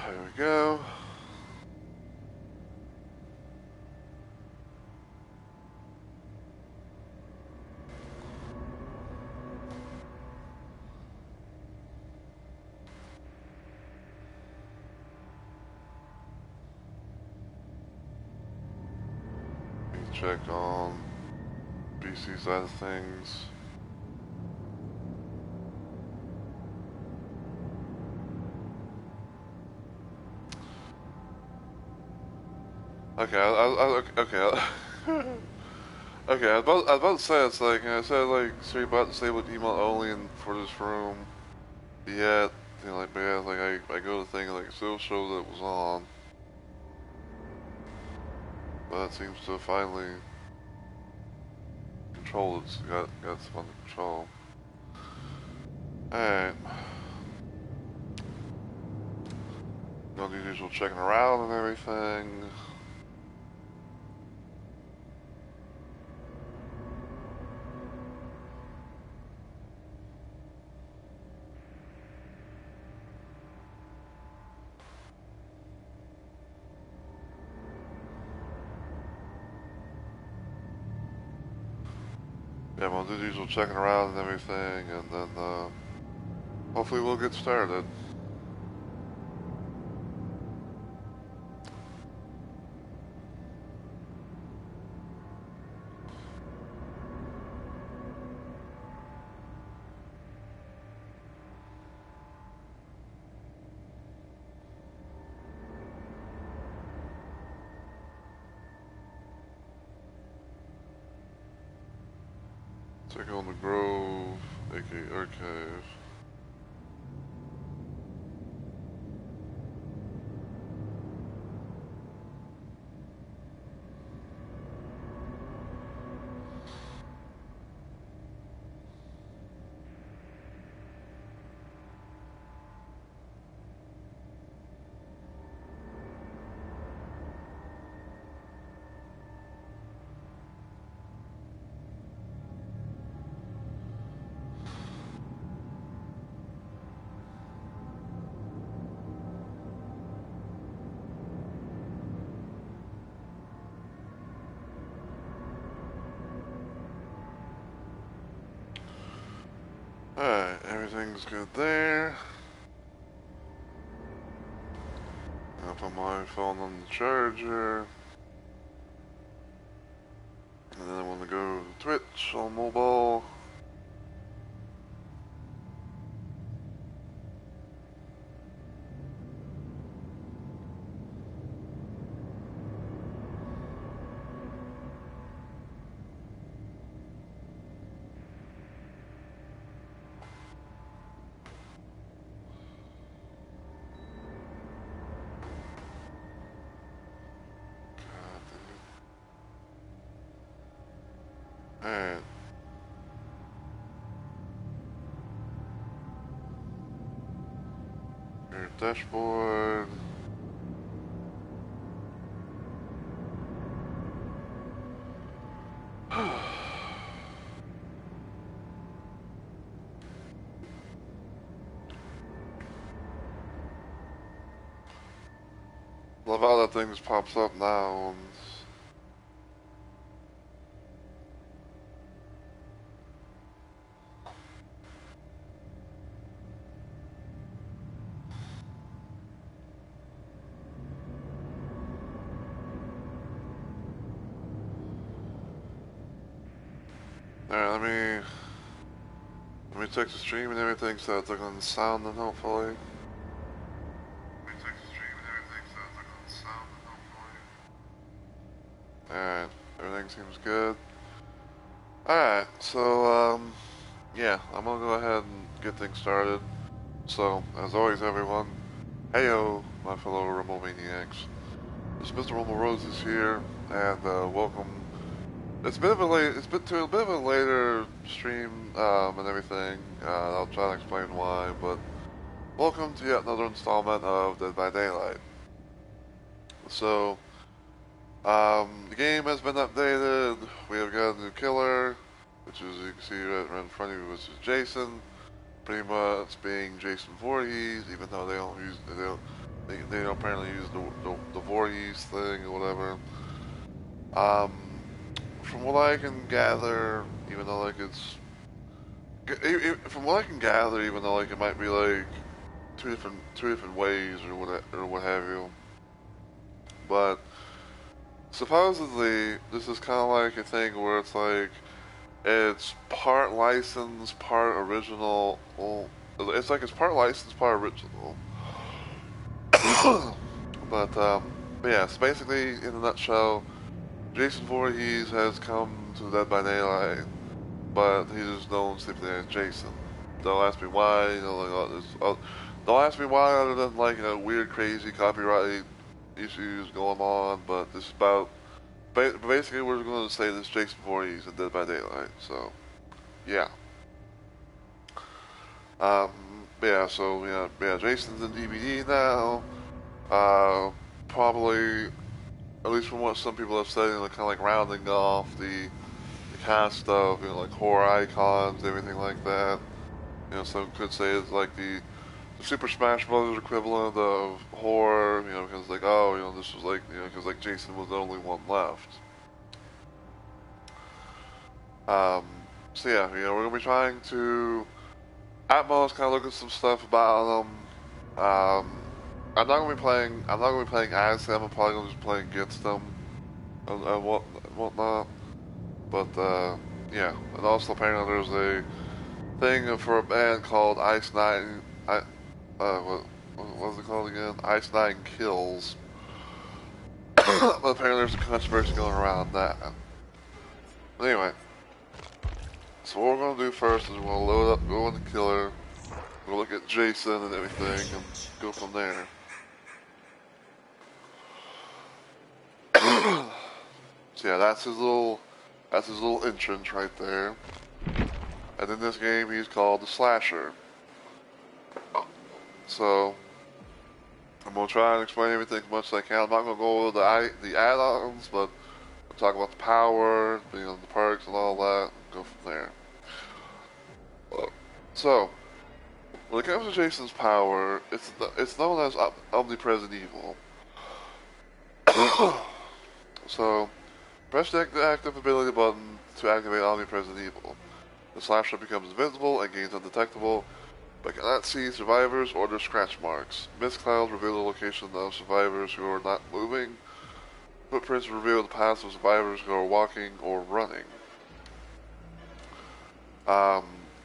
There we go. Check on BC side of things. Okay, okay. Okay, I was about to say, it's like, I said, like, stream bot disabled email only and for this room. Yet, you know, like, but yeah, like, I go to think, like, it still shows that it was on. But it seems to finally control it's got some under control. Alright. No the usual checking around and everything. Yeah, we'll do the usual checking around and everything, and then, hopefully we'll get started. Check on the Grove, aka Archive. Alright, everything's good there. I'll put my phone on the charger. And then I want to go to Twitch on mobile. Alright. Your dashboard. Love how that thing just pops up now. Alright, let me check the stream and everything so it's like on sound and hopefully. Alright, everything seems good. Alright, so, yeah, I'm gonna go ahead and get things started. So, as always, everyone, heyo, my fellow Rumble Maniacs. This is Mr. Rumble Roses here, and, welcome. It's a bit of a later stream, and everything. I'll try to explain why, but welcome to yet another installment of Dead by Daylight. So, the game has been updated. We have got a new killer, which is, you can see right in front of you, which is Jason. Pretty much being Jason Voorhees, even though they don't they apparently use the Voorhees thing or whatever. Um, from what I can gather, even though like from what I can gather, even though like it might be like two different ways or what have you, but supposedly this is kind of like a thing where it's like it's part licensed, part original. Well, it's part licensed, part original. But yeah, so basically, in a nutshell, Jason Voorhees has come to Dead by Daylight, but he's just known simply as Jason. Don't ask me why. Don't ask me why, other than like weird, crazy copyright issues going on. But this is about basically we're going to say this Jason Voorhees in Dead by Daylight. So yeah. Um, yeah. So yeah. Jason's in DVD now. Probably, at least from what some people have said, kind of like rounding off the cast of like horror icons, everything like that. Some could say it's like the Super Smash Brothers equivalent of horror. Because like this was like because like Jason was the only one left. So yeah, we're gonna be trying to at most kind of look at some stuff about them. I'm not gonna be playing. I'm not gonna be playing as them. I'm probably gonna just play against them and whatnot. But yeah, and also apparently there's a thing for a band called Ice Nine. What was it called again? Ice Nine Kills. But apparently there's a controversy going around that. But anyway, so what we're gonna do first is we're gonna load up, go in the killer, we'll look at Jason and everything, and go from there. So yeah, that's his little entrance right there. And in this game, he's called the Slasher. So I'm gonna try and explain everything as much as I can. I'm not gonna go over the add-ons, but I'll talk about the power, the perks, and all that. And go from there. So when it comes to Jason's power, it's known as Omnipresent Evil. So press the active ability button to activate Omnipresent Evil. The Slasher becomes invincible and gains undetectable, but cannot see survivors or their scratch marks. Mist clouds reveal the location of survivors who are not moving. Footprints reveal the paths of survivors who are walking or running.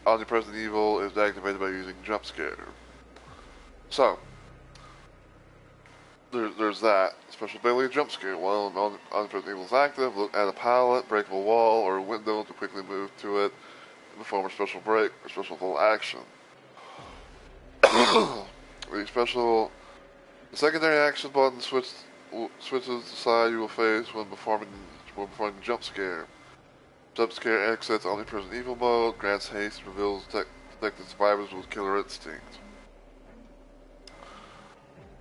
Omnipresent Evil is activated by using Jump Scare. So, there's that. Special ability Jump Scare. While Omnipresent Evil is active, look at a pallet, breakable wall, or a window to quickly move to it in the form of special break or special full action. The secondary action button switches the side you will face when performing Jump Scare. Jump Scare exits Omnipresent Evil mode, grants haste, and reveals detected survivors with killer instinct.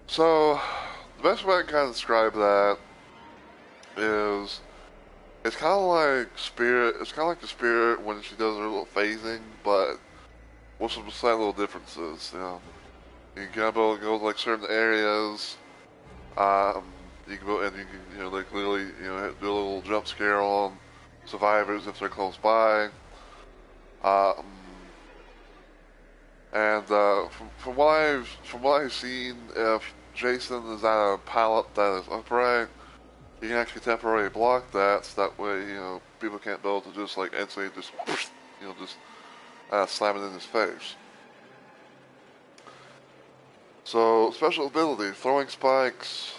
So, the best way I can kind of describe that is it's kind of like Spirit. It's kind of like the Spirit when she does her little phasing, but with some slight little differences. You can go to like certain areas. You can go and you can like literally do a little jump scare on survivors if they're close by. And from what I've seen, if Jason is at a pallet that is upright, you can actually temporarily block that, so that way people can't be able to just like instantly just slam it in his face. So special ability: throwing spikes.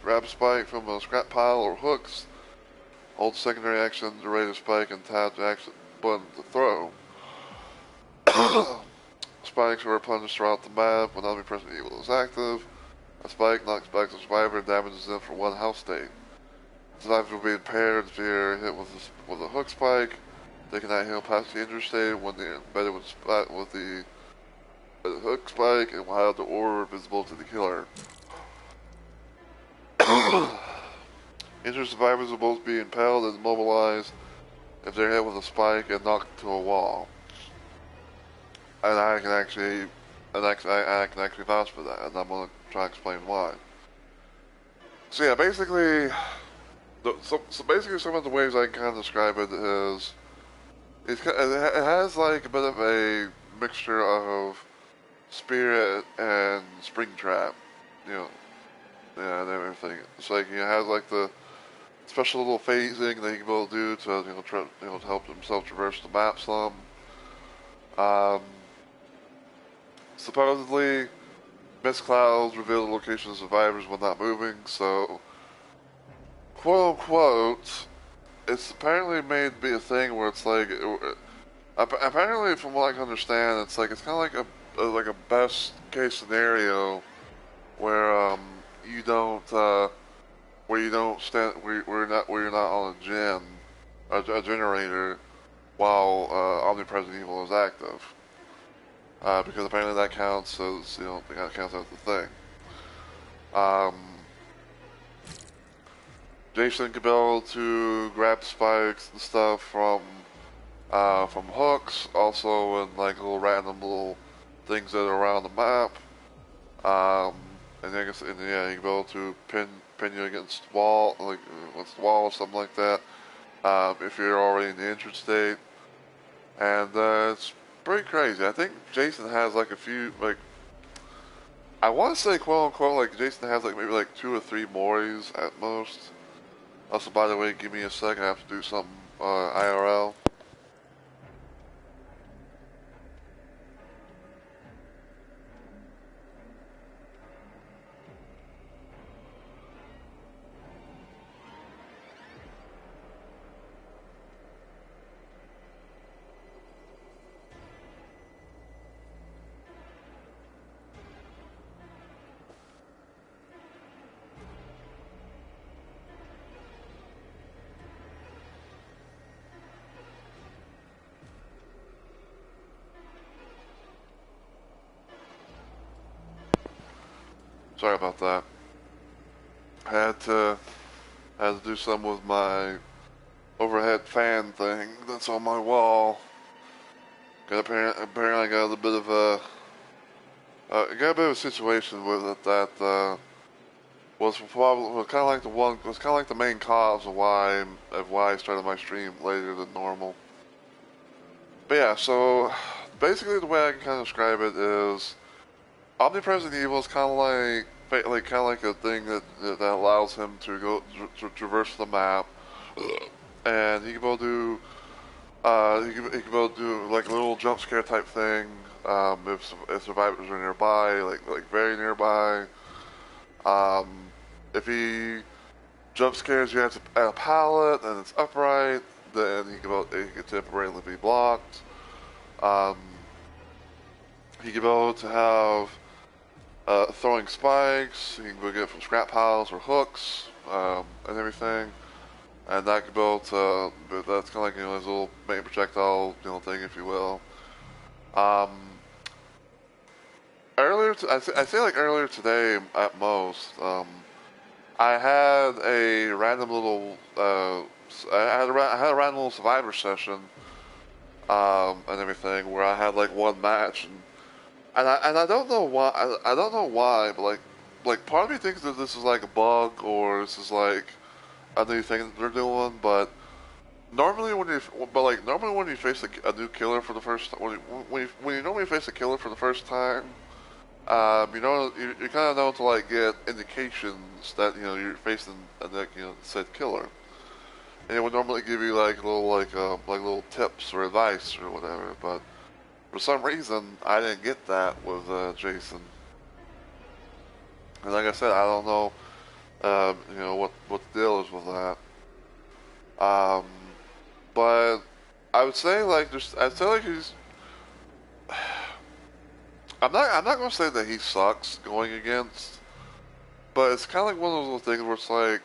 Grab a spike from a scrap pile or hooks. Hold secondary action to raise a spike and tap the action button to throw. Spikes are replenished throughout the map when Omnipresent Evil is active. A spike knocks back the survivor and damages them for one health state. Survivors will be impaired if they're hit with a hook spike. They cannot heal past the injury state when they're embedded with the hook spike and will have the aura visible to the killer. Injured survivors will both be impaled and immobilized if they're hit with a spike and knocked to a wall. And I can actually vouch for that, and I'm gonna try to explain why. So yeah, basically, so basically some of the ways I can kind of describe it is, it has like a bit of a mixture of Spirit and Springtrap, you know, yeah, and everything. It's like it has like the special little phasing that he can be able to do to to help himself traverse the map some. Um, Supposedly, mist clouds reveal the location of survivors when not moving, so quote unquote, it's apparently made to be a thing where it's like apparently from what I can understand, it's like it's kind of like a best case scenario where you don't where you don't stand where you're not on a gen a generator while omnipresent evil is active, because apparently that counts as that counts as the thing. Um, Jason could be able to grab spikes and stuff from hooks, also in like little random little things that are around the map. Um, and I guess, and yeah, you can be able to pin you against the wall, like against the wall or something like that. If you're already in the injured state, and it's pretty crazy. I think Jason has like a few, like I want to say quote unquote, like Jason has like maybe like 2 or 3 Moris at most. Also, by the way, give me a second. I have to do something IRL. Sorry about that. I had to do some with my overhead fan thing that's on my wall. Apparently I got a bit of a got a bit of a situation with it that was kind of like the main cause of why I started my stream later than normal. But yeah, so basically the way I can kind of describe it is Omnipresent Evil is kind of like a thing that allows him to go to traverse the map, and he can both do he can both do like a little jump scare type thing if survivors are nearby, like very nearby. Um, if he jump scares you have to add a pallet and it's upright, then he can temporarily be blocked. Um, he can be able to have throwing spikes. You can go get from scrap piles or hooks and everything. And that can build that's kind of like his little main projectile thing, if you will. Um, I say like earlier today at most. I had a random little I had a random little survivor session and everything where I had like one match and I don't know why I don't know why, but like part of me thinks that this is like a bug or this is like a new thing that they're doing, but normally when you face a new killer for the first when you normally face a killer for the first time, you kind of know to like get indications that you're facing said killer, and it would normally give you like little tips or advice or whatever, but for some reason, I didn't get that with Jason. And like I said, I don't know, what the deal is with that. Um, but I would say I'd say like he's. I'm not gonna say that he sucks going against, but it's kind of like one of those little things where it's like,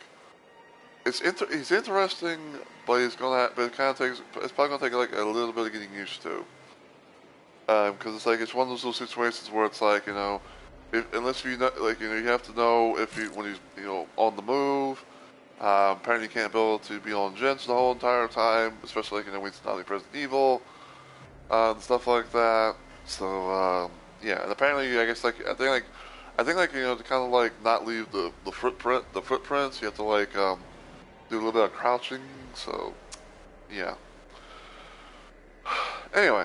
he's interesting, but but it kind of it's probably gonna take like a little bit of getting used to. Because it's like it's one of those little situations where it's like unless you know, you have to know if when he's on the move. Apparently, you can't be able to be on gens the whole entire time, especially when it's not Resident Evil and stuff like that. So yeah, and apparently, I guess I think I think like to kind of like not leave the footprints, you have to like do a little bit of crouching. So yeah. Anyway,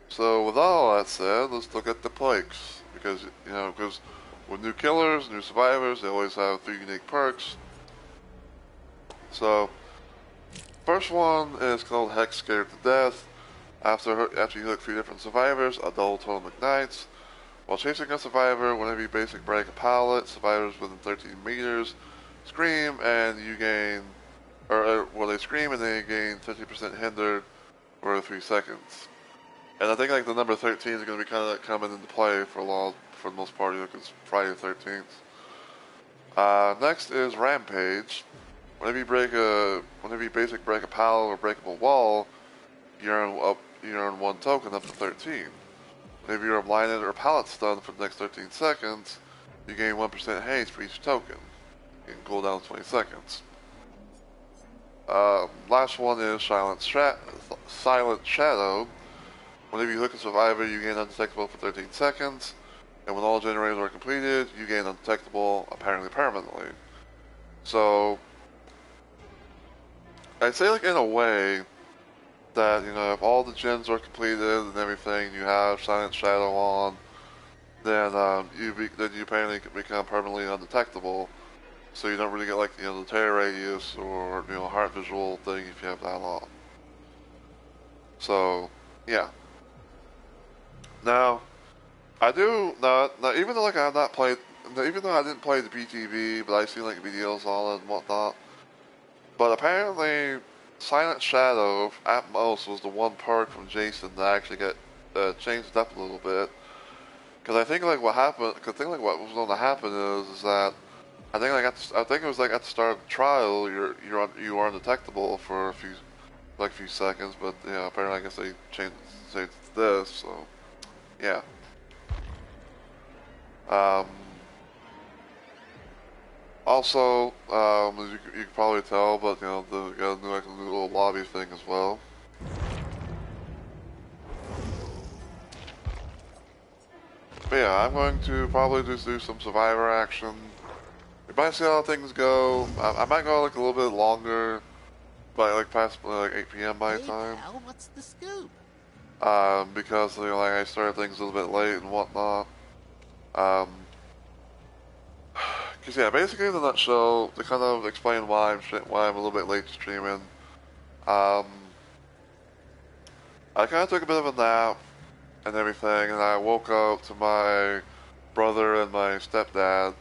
so with all that said, let's look at the perks because because with new killers, new survivors, they always have 3 unique perks. So first one is called Hex Scared to Death. After you hook 3 different survivors, a double totem ignites. While chasing a survivor, whenever you basic break a pallet, survivors within 13 meters scream and you gain, well, they scream and they gain 50% hindered for 3 seconds. And I think like the number 13 is going to be kind of like coming into play for the most part, because it's Friday the 13th. Next is Rampage. Whenever you basic break a pallet or breakable wall, you earn 1 token up to 13. If you're blinded or pallet stunned for the next 13 seconds, you gain 1% haste for each token. You can cool down 20 seconds. Last one is Silent Shadow. Whenever you hook a survivor, you gain undetectable for 13 seconds, and when all generators are completed, you gain undetectable apparently permanently. So, I'd say like in a way that, if all the gens are completed and everything, you have Silent Shadow on, then you apparently become permanently undetectable. So you don't really get like the terror radius or heart visual thing if you have that on. So yeah. Now I do not even though like I have not played, even though I didn't play the BTV, but I've seen like videos on it and whatnot. But apparently, Silent Shadow at most was the one perk from Jason that actually got changed up a little bit. Because I think like what happened, what was going to happen is that I think it was like at the start of the trial, you are undetectable for a few seconds, but apparently I guess they changed this, so yeah. Also, as you can probably tell, but they got a new little lobby thing as well. But yeah, I'm going to probably just do some survivor action. We might see how things go. I might go like a little bit longer, but like past like 8 p.m. my time. Hey pal, what's the scoop? Because like I started things a little bit late and whatnot. Cause yeah, basically in a nutshell, to kind of explain why I'm a little bit late streaming. I kind of took a bit of a nap and everything, and I woke up to my brother and my stepdad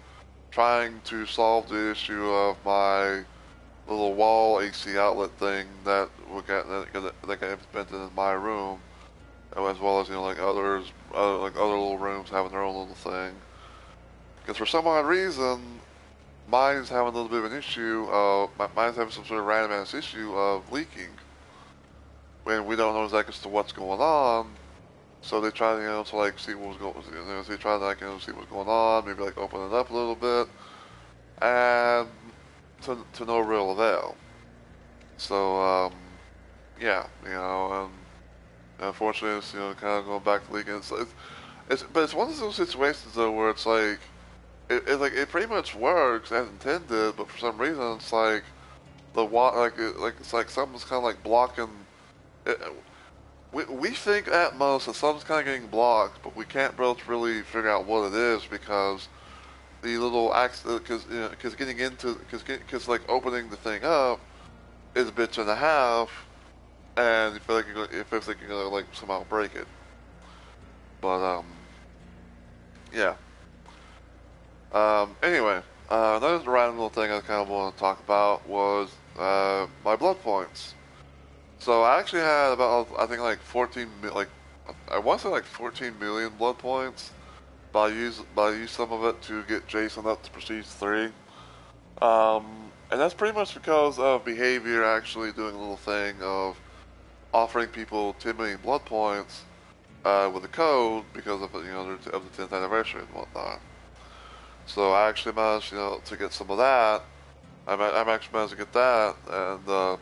trying to solve the issue of my little wall AC outlet thing that got implemented in my room, as well as like other little rooms having their own little thing. Because for some odd reason, mine's having a little bit of an issue. Mine's having some sort of random ass issue of leaking, when we don't know exactly as to what's going on. So they try to like see what was going. They try to like see what's going on. Maybe like open it up a little bit, and to no real avail. So yeah, and unfortunately, it's kind of going back to leaking. But it's one of those situations though where it's like it pretty much works as intended, but for some reason it's like it's like something's kind of like blocking. We think at most that something's kind of getting blocked, but we can't really figure out what it is because the little because getting into because like opening the thing up is a bitch and a half, and you feel like you're gonna like somehow break it. But yeah. Anyway, another random little thing I kind of want to talk about was my blood points. So I actually had about, I think like 14, I want to say like 14 million blood points, but I used some of it to get Jason up to Prestige 3. And that's pretty much because of Behavior actually doing a little thing of offering people 10 million blood points with a code because of of the 10th anniversary and whatnot. So I actually managed to get some of that. I actually managed to get that, and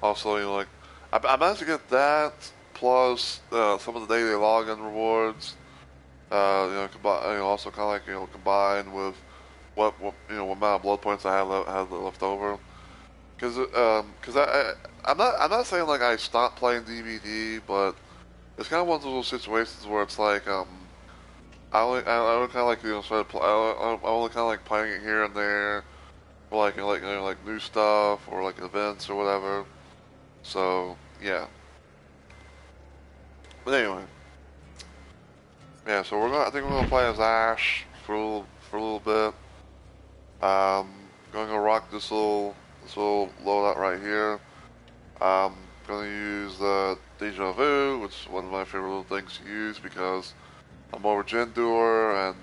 also like I managed to get that plus some of the daily login rewards, Also kind of like combined with what amount of blood points I had left over. I'm not saying like I stopped playing DBD, but it's kind of one of those situations where it's like I only kind of like started I only kind of like playing it here and there for like new stuff or like events or whatever. So yeah. But anyway, yeah. So I think we're gonna play as Ash for a little bit. Um, gonna rock this little loadout right here. Gonna use the Deja Vu, which is one of my favorite little things to use because I'm over Gen Doer and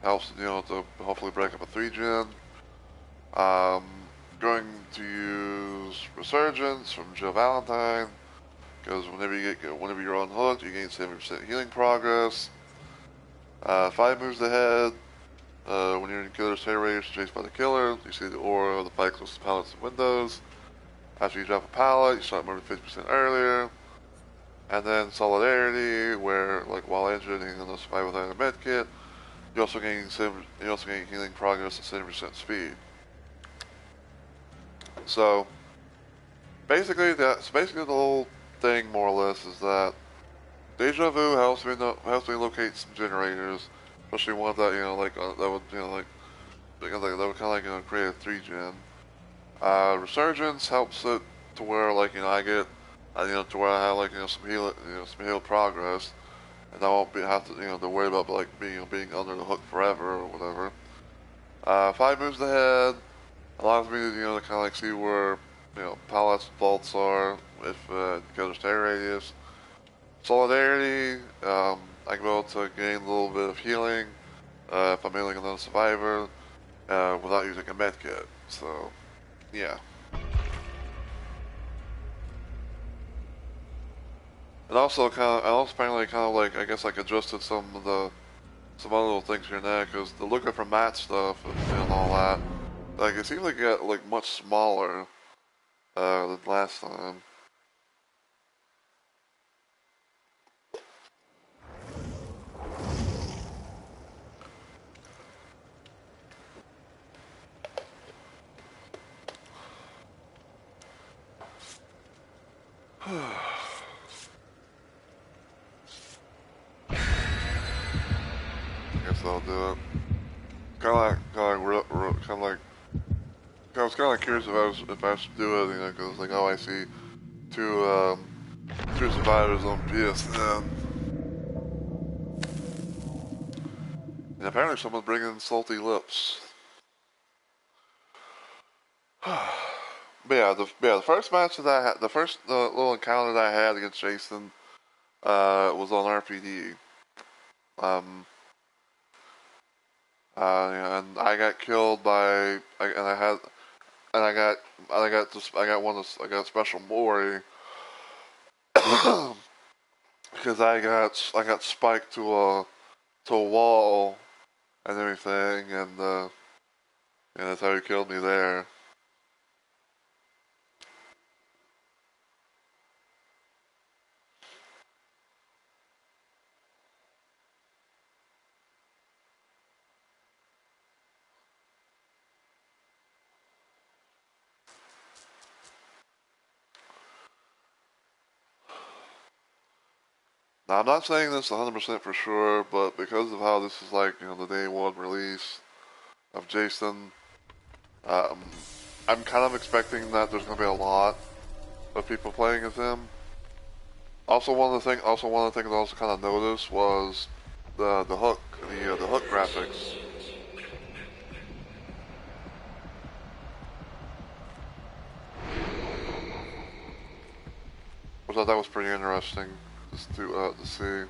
helps to hopefully break up a 3-gen. Um, going to use Resurgence from Jill Valentine because whenever you're unhooked, you gain 70% healing progress. 5 moves ahead. When you're in killer's terror chased by the killer, you see the aura of the fight close to pallets and windows. After you drop a pallet, you start moving 50% earlier. And then Solidarity, where like while injured and on the survive without a medkit, you also gain healing progress at 70% speed. So basically the whole thing more or less is that Deja Vu helps me locate some generators, especially ones that that would that would kind of like create a 3-gen. Resurgence helps it to where I get to where I have some heal progress, and I won't have to worry about being under the hook forever or whatever. 5 moves ahead allows me to to kind of see where pallets and vaults are if because of stay radius. Solidarity, I can be able to gain a little bit of healing if I'm healing another survivor without using a medkit. So yeah. And also apparently I guess adjusted some other little things here and there because the looker for mat stuff and all that, it seems like it got much smaller than last time. I guess I'll do it. I was kind of curious if I should do it, because I see two two survivors on PSN, and apparently someone's bringing salty lips. But yeah, the first match that I had, the first little encounter that I had against Jason, was on RPD. Um, and I got killed by, and I had, and I got special Mori because I got spiked to a wall and everything, and that's how he killed me there. Now, I'm not saying this 100% for sure, but because of how this is the day one release of Jason, I'm kind of expecting that there's going to be a lot of people playing as him. Also, one of the things I also kind of noticed was the hook, the hook graphics. I thought that was pretty interesting just to see.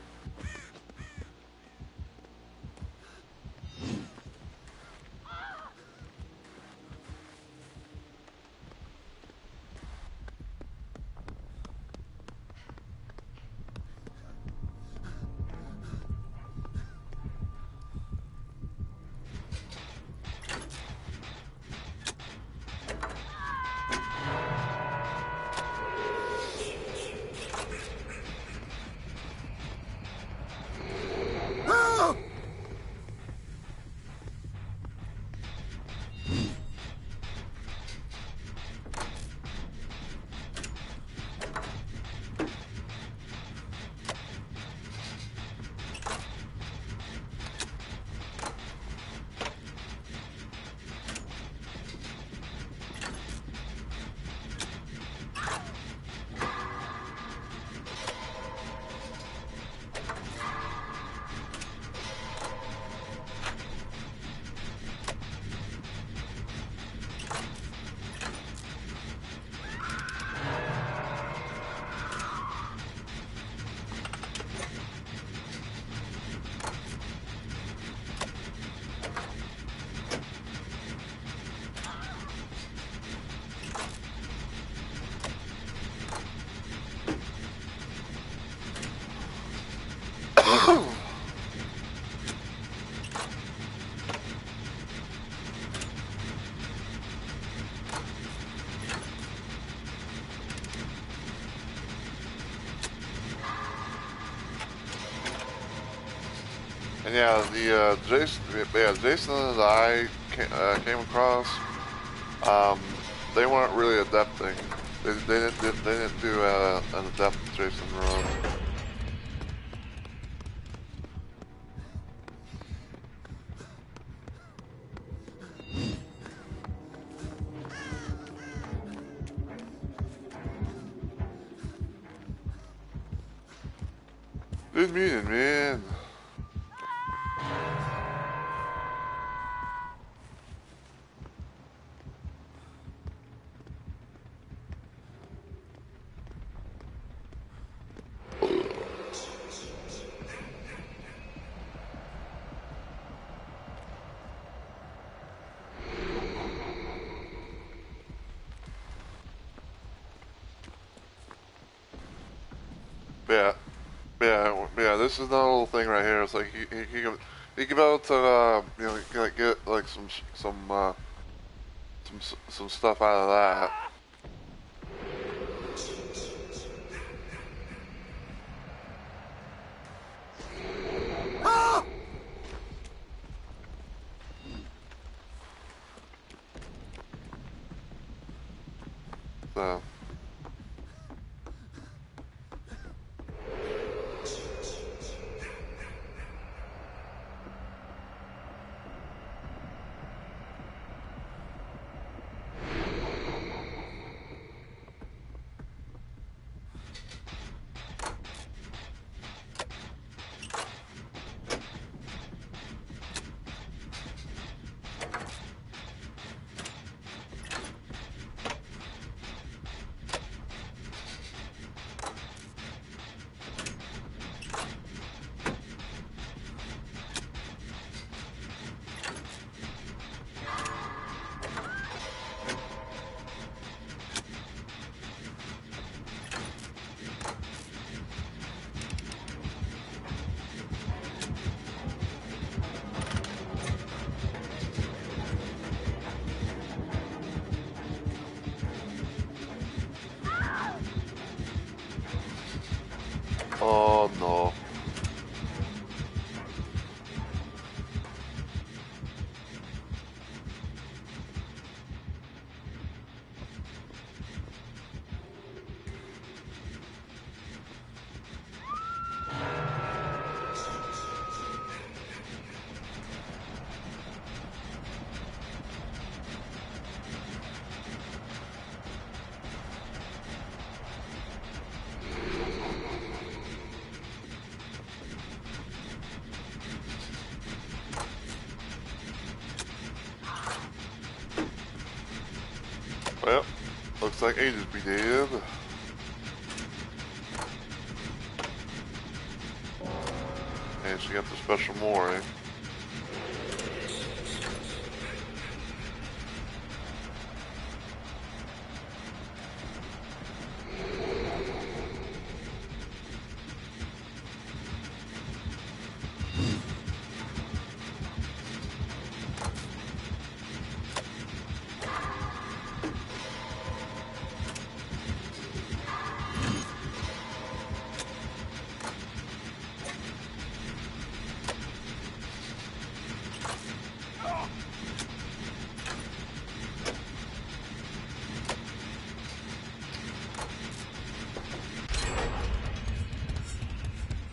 yeah, the Jason and I came across. Um, they weren't really adepting. They didn't do an adept Jason run. Good meeting, man. Yeah, yeah. This is the little thing right here. It's like he can be able to you know get like some stuff out of that. So. Oh no. Well, looks like Ada's be dead. And she got the special mooring.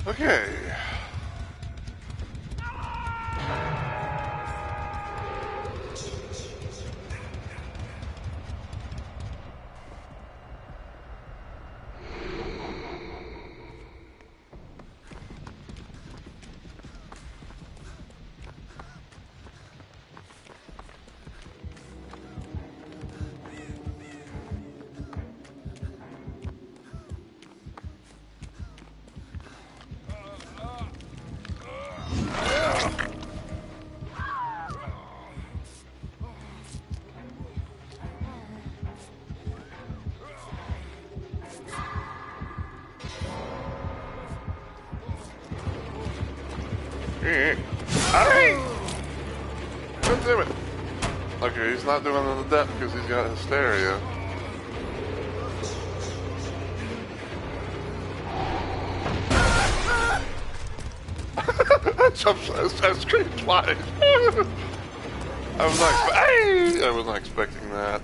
Okay. Alright! God damn it. Okay, he's not doing an adept because he's got hysteria. I screamed twice. I was not expecting that.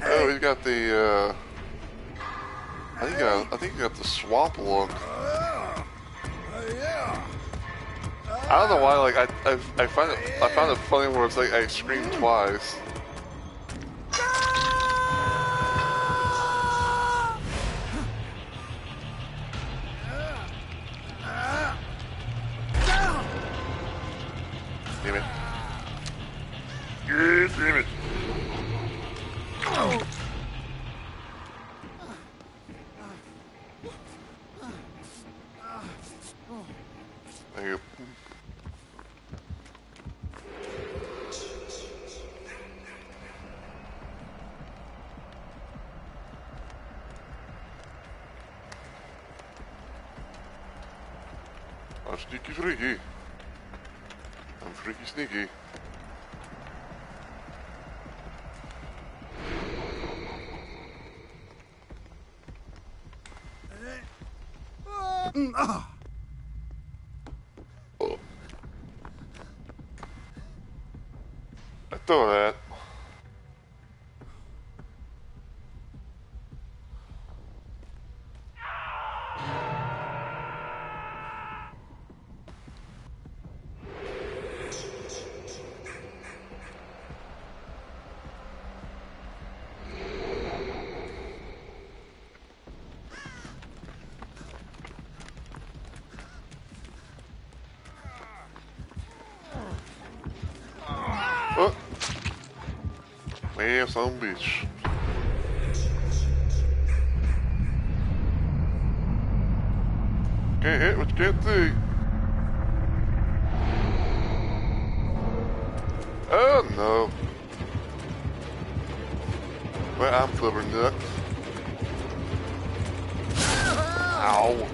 Oh, he's got the, I think he got the swamp look. I don't know why, like, I find it funny where it's like I screamed twice. Damn it. Yeah, damn it. Thank you. I'm sneaky freaky. I'm freaky sneaky. Oh. I thought that. Oh. Man, some bitch. Can't hit what you can't see. Oh no. Well, I'm covering nuts. Ow.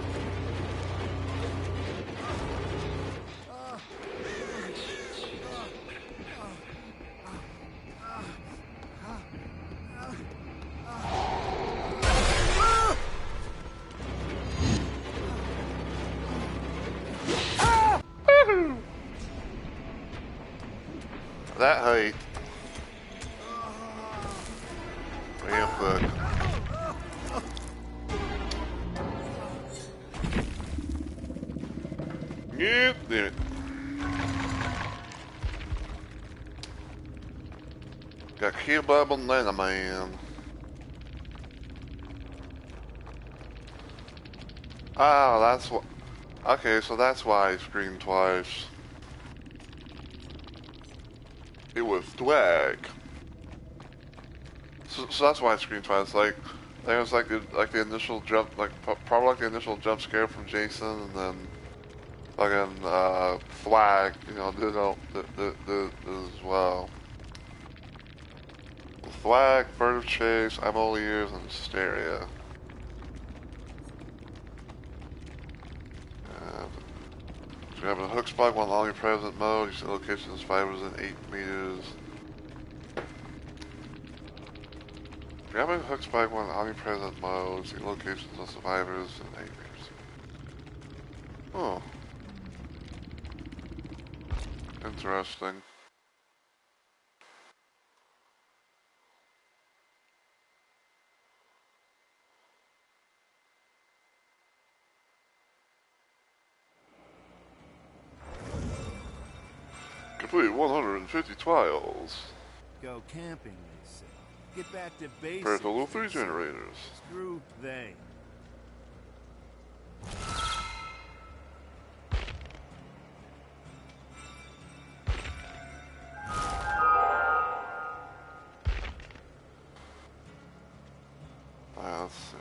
That height. Man, fuck. Yeah, damn it. Got killed by a banana man. Oh, that's what. Okay, so that's why I screamed twice. It was swag. So that's why I screamed twice. Like, there was like the initial jump, like probably like the initial jump scare from Jason, and then fucking flag, you know, did as well. Flag, bird of chase, I'm all ears, and hysteria. Grabbing a hook spike while omnipresent mode. You see locations 5 and 8 meters. Grabbing a hook spike while omnipresent mode. See locations of survivors in 8 meters. Oh. Interesting. Complete 150 trials. Go camping, they say. Get back to basics. Prepare total 3 generators. Screw they. Let's see.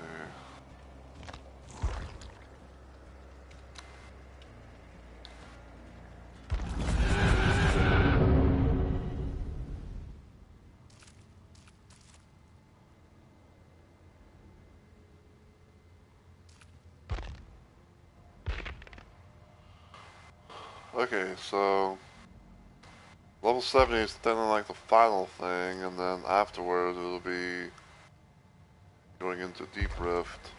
Okay, so level 70 is then like the final thing, and then afterwards it'll be going into Deep Rift.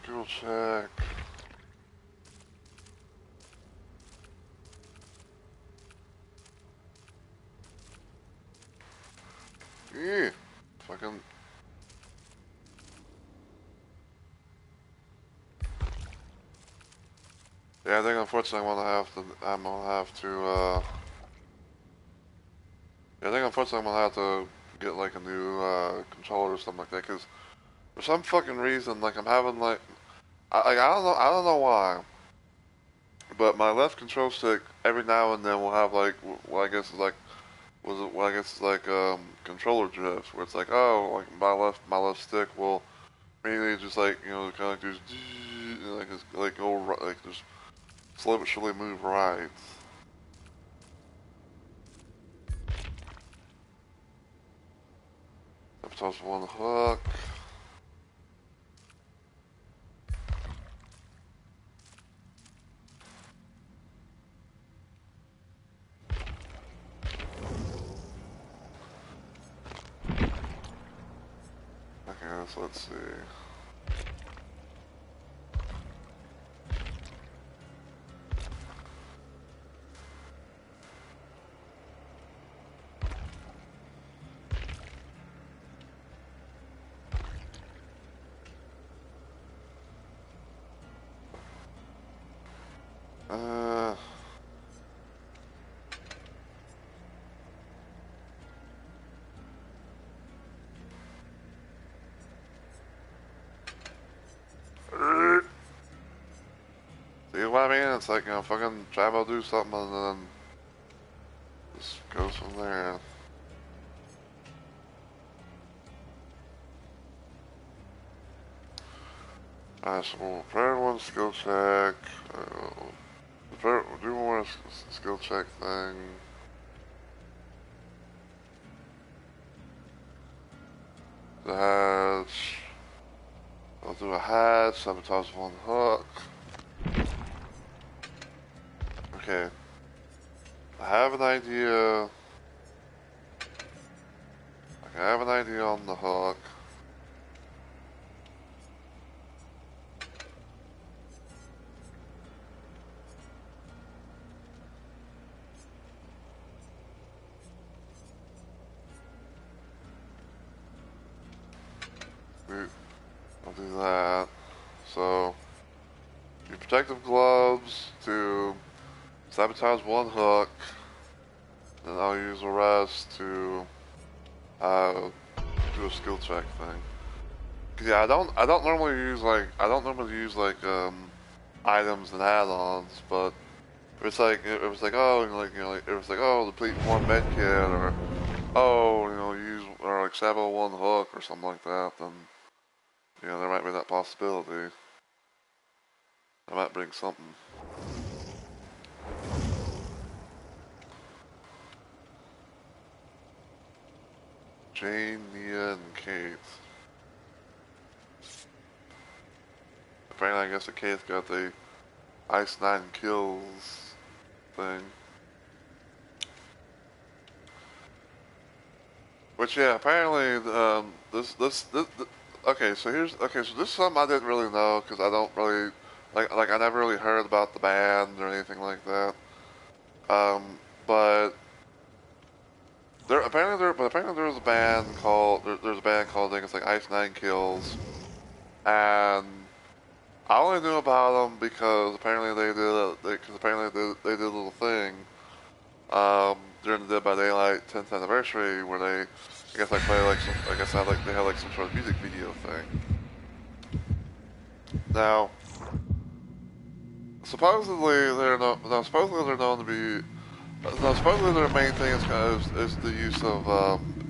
skill check. Yeah, fucking. Yeah, I think unfortunately I'm gonna have to, yeah, I think unfortunately I'm gonna have to get like a new, controller or something like that, cause for some fucking reason, like I'm having like, I don't know why, but my left control stick every now and then will have like, well I guess it's like, well I guess it's like, controller drift, where it's like, oh, like my left stick will immediately just like, you know, kind of like just, like, like go, like just slowly but surely move right. Toss one hook. Okay, so let's see. Uh, see what I mean? It's like, you know, fucking Jabo do something and then just goes from there. Alright, so we'll prepare one skill check. Do one more skill check thing. The hatch. I'll do a hatch, sabotage one hook. Okay. I have an idea. I have an idea on the hook. I'll do that. So, your protective gloves to sabotage one hook, and I'll use the rest to do a skill check thing. 'Cause yeah, I don't normally use like items and add-ons, but if it's like oh like you know like, if it's like oh deplete one med kit or oh you know use or like sabo one hook or something like that, then you know there might be that possibility. I might bring something. Jane, Nia, and Kate. Apparently, I guess the Kate's got the Ice 9 kills thing. Which, yeah, apparently, okay, so this is something I didn't really know, because I don't really, like, I never really heard about the band or anything like that. But, apparently there was a band called, there's a band called, I think it's like Ice 9 Kills, and I only knew about them because apparently they did a little thing during the Dead by Daylight 10th anniversary where they, I guess like play like some, I guess they had like some sort of music video thing. Now, supposedly they're known to be, no, supposedly their main thing is the use of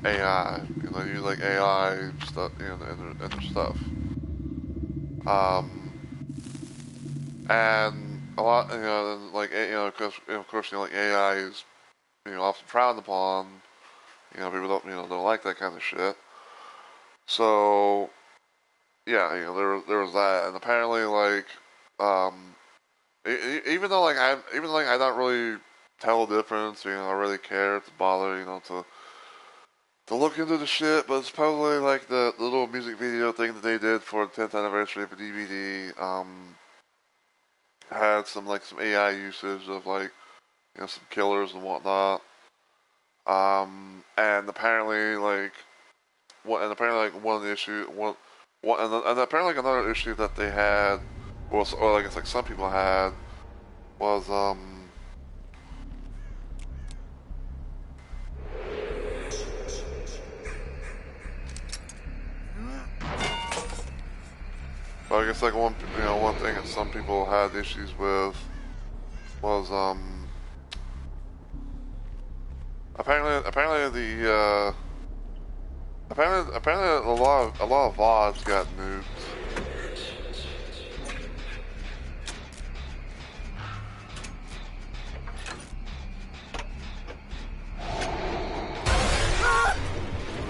AI. You know, use like AI stuff, you know, in their stuff. Um, and a lot, you know, like you know, because of course, you know, like AI is you know often frowned upon. You know, people don't like that kind of shit. So yeah, you know, there was that, and apparently like um, even though like I don't really tell the difference, you know, I really care to bother, you know, to to look into the shit, but supposedly like the little music video thing that they did for the 10th anniversary of the DVD had some AI usage of some killers and whatnot. And apparently one of the issue and apparently another issue that they had was, or I guess some people had, was but I guess one thing that some people had issues with was apparently a lot of VODs got nuked.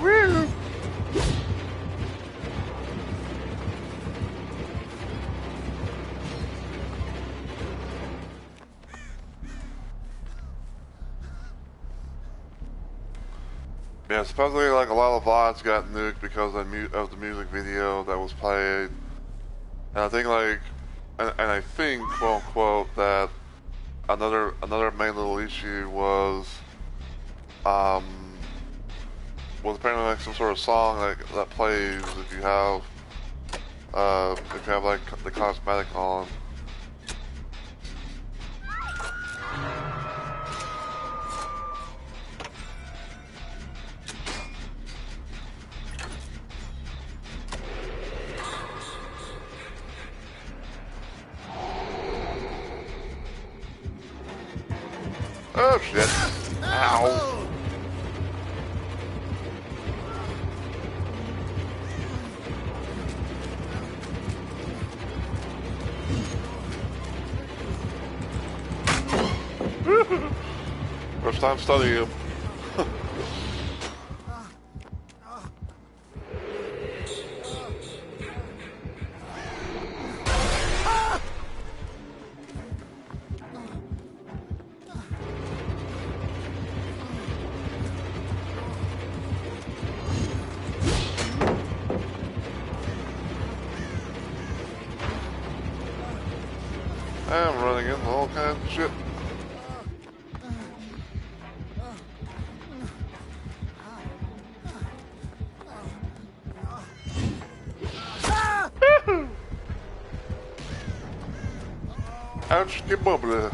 Woo! Yeah, supposedly a lot of VODs got nuked because of the music video that was played, and I think and I think quote unquote that another main little issue was apparently some sort of song that plays if you have the cosmetic on. Oh shit. Ow. First time studying him. I'm running into all kinds of shit. Ouch, get bubbly.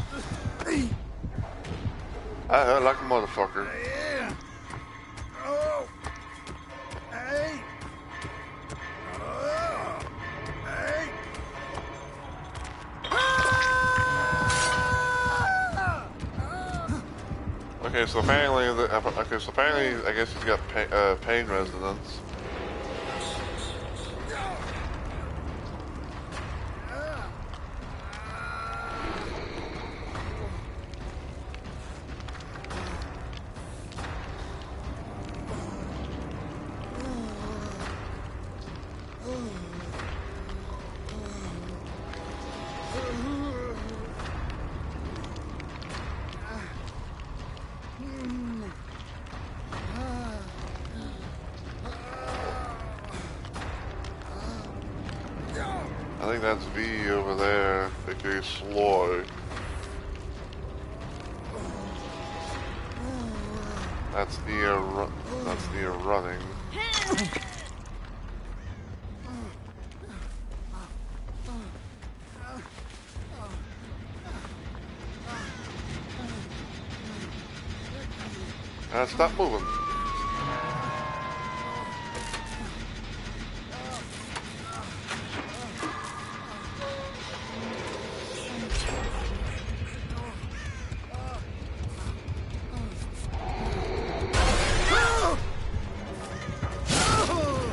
I hurt like a motherfucker. Okay, so apparently, I guess he's got pain resonance. I think that's V over there, aka Sloy. That's near running. Stop moving.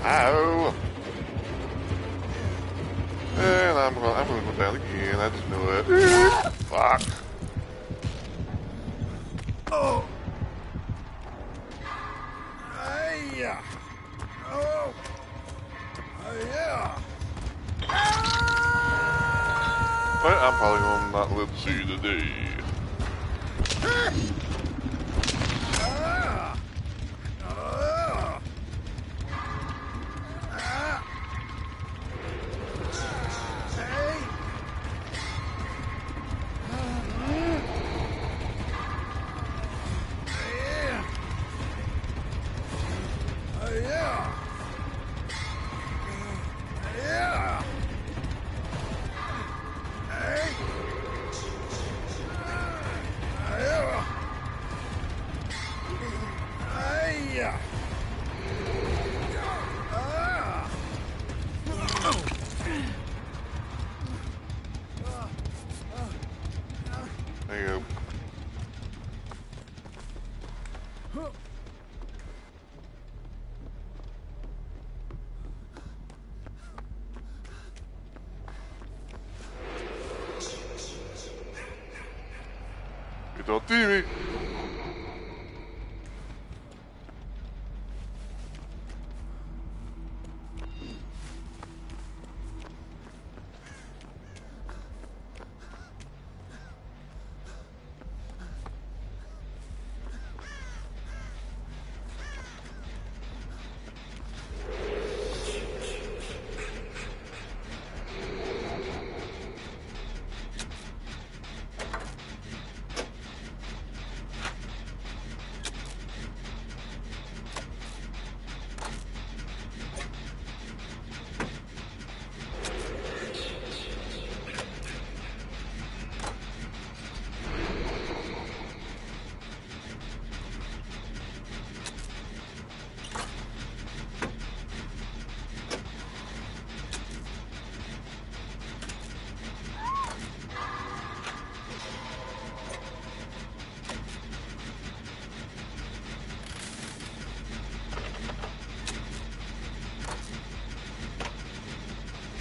Ow! And I'm gonna go down again. I just knew it. Fuck. Oh. Yeah. Oh. Yeah. But I'm probably gonna not live to see the day. There you go. You don't see me.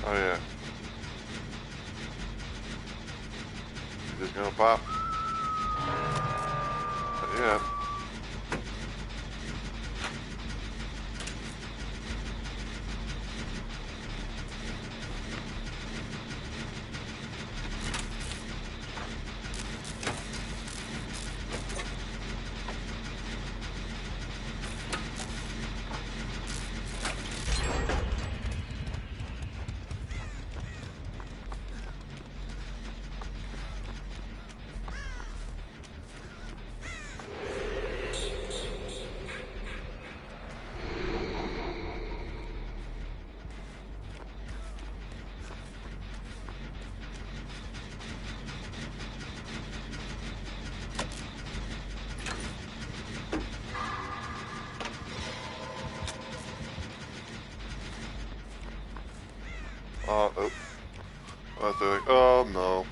Oh yeah. You just gonna pop? Yeah. Oh. What the? Oh no.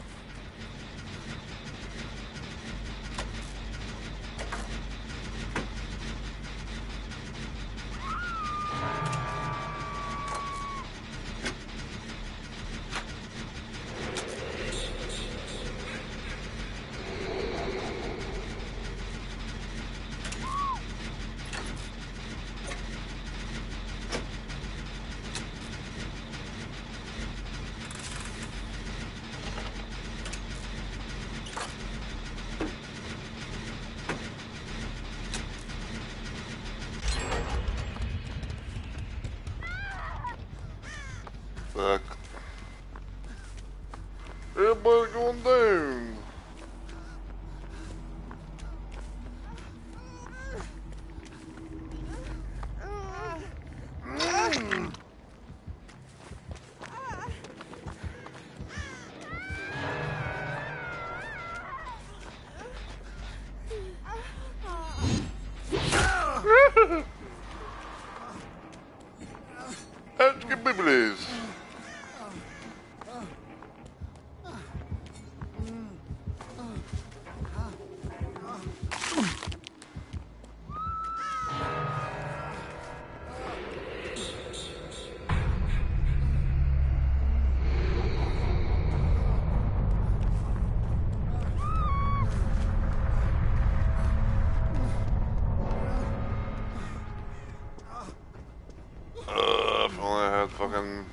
Fuck. Everybody going down. Let's get bibblies. If only I had fucking...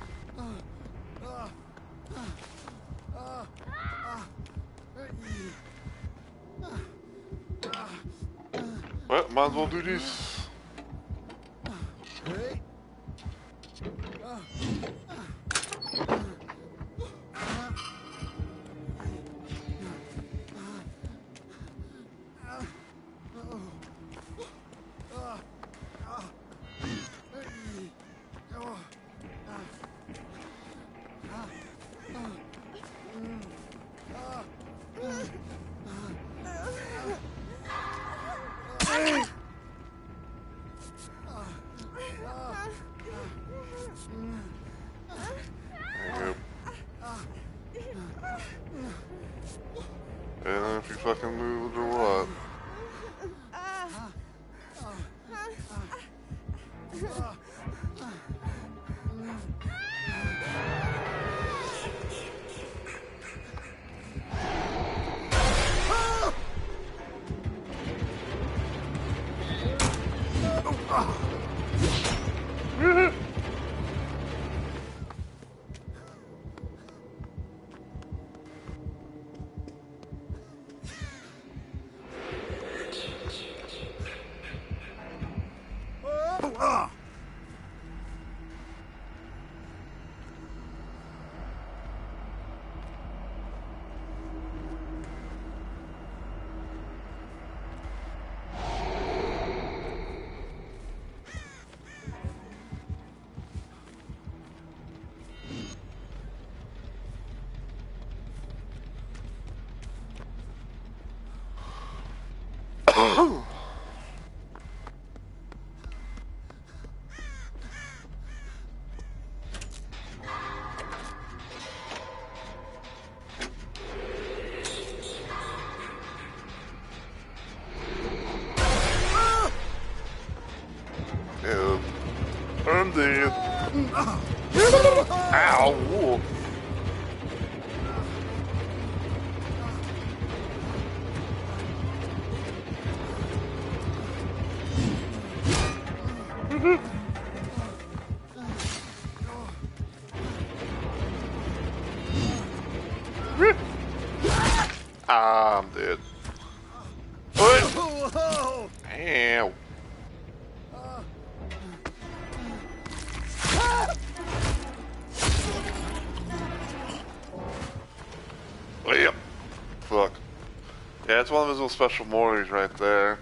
Well, might as well do this. And if you fucking moved or what. Yeah. I'm dead. Ow! Whoa. I'm dead. What? Ow. Yep. Fuck. Yeah, it's one of his little special mories right there.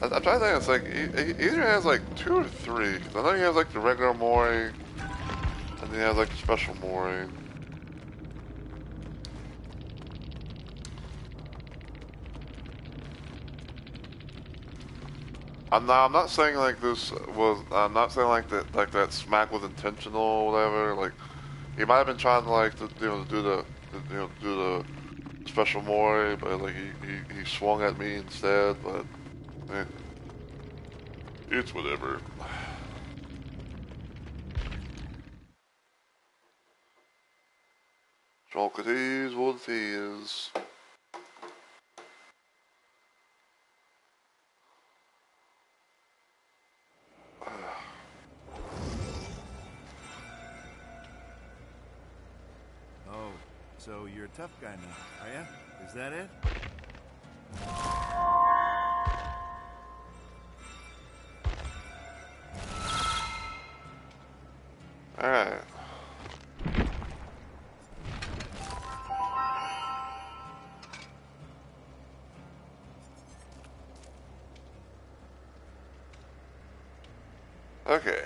I'm trying to think, it's like, he either has like 2 or 3, 'cause I know he has like the regular Mori, and then he has like the special Mori. I'm not saying like this was, I'm not saying like that smack was intentional or whatever, like, he might have been trying to like, do the special Mori, but like, he swung at me instead, but, eh, it's whatever. Chalk it is what it is. Oh, so you're a tough guy now, are ya? Is that it? Alright. Okay.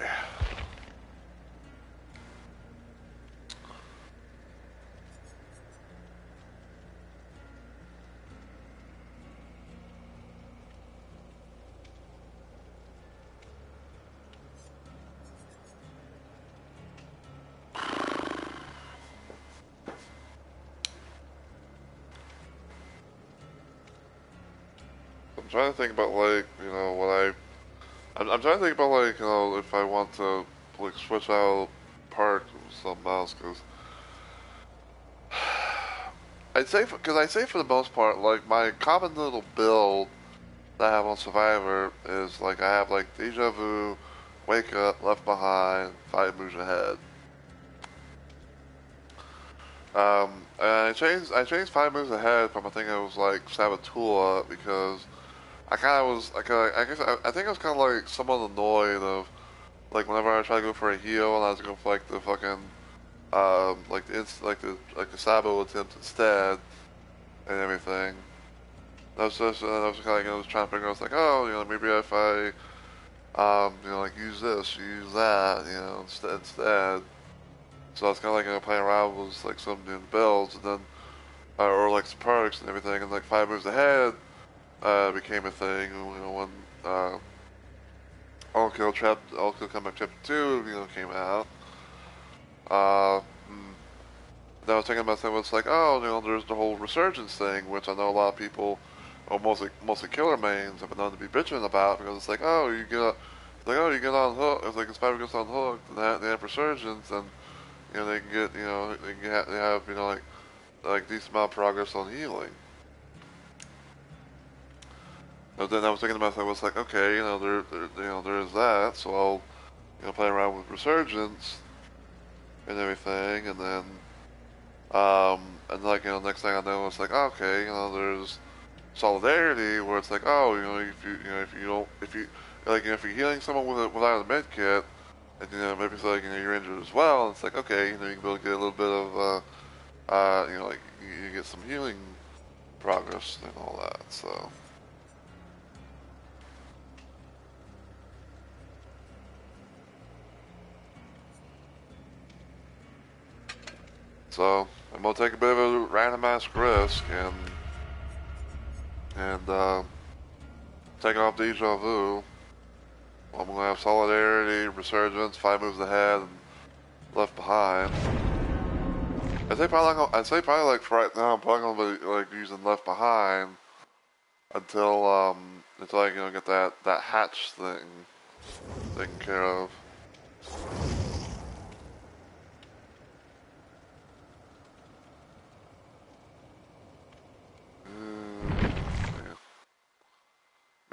I'm trying to think about like, I'm trying to think about like, if I want to like switch out part with something else, because I'd say for the most part, like my common little build that I have on Survivor is like I have like Deja Vu, Wake Up, Left Behind, 5 moves ahead. And I changed 5 moves ahead from, I think it was like Saboteur, because I kind of was, I guess, I think I was kind of like somewhat annoyed of, like, whenever I try to go for a heal and I was going for like the fucking, like the Sabo attempt instead, and everything. I was kind of, I was trying to figure out, I was like, oh, maybe if I, like use this, use that, instead. So I was kind of like, playing around with like some new builds, and then, or like some perks and everything, and like 5 moves ahead, became a thing, when, All Kill Comeback Chapter 2, came out. Uh, mm, then I was thinking about saying, it's like, oh, you know, there's the whole resurgence thing, which I know a lot of people, or mostly killer mains, have been known to be bitching about, because it's like, oh, you get on hook, it's like, if Spider gets on hook, then they have resurgence, and, you know, they can get, you know, they have, you know, like decent amount of progress on healing. But then I was thinking about, I was like, okay, you know, there's that, so I'll, you know, play around with resurgence and everything, and then, and like, you know, next thing I know, it's like, okay, you know, there's solidarity, where it's like, oh, you know, if you, like, you know, if you're healing someone without a med kit, and, you know, maybe it's like, you know, you're injured as well, and it's like, okay, you know, you can be able to get a little bit of, you know, like, you get some healing progress and all that, so. So, I'm gonna take a bit of a randomized risk, and take off Deja Vu. I'm gonna have Solidarity, Resurgence, 5 moves ahead, and Left Behind. I'd say probably like for right now, I'm probably gonna be like using Left Behind until I you know get that hatch thing taken care of.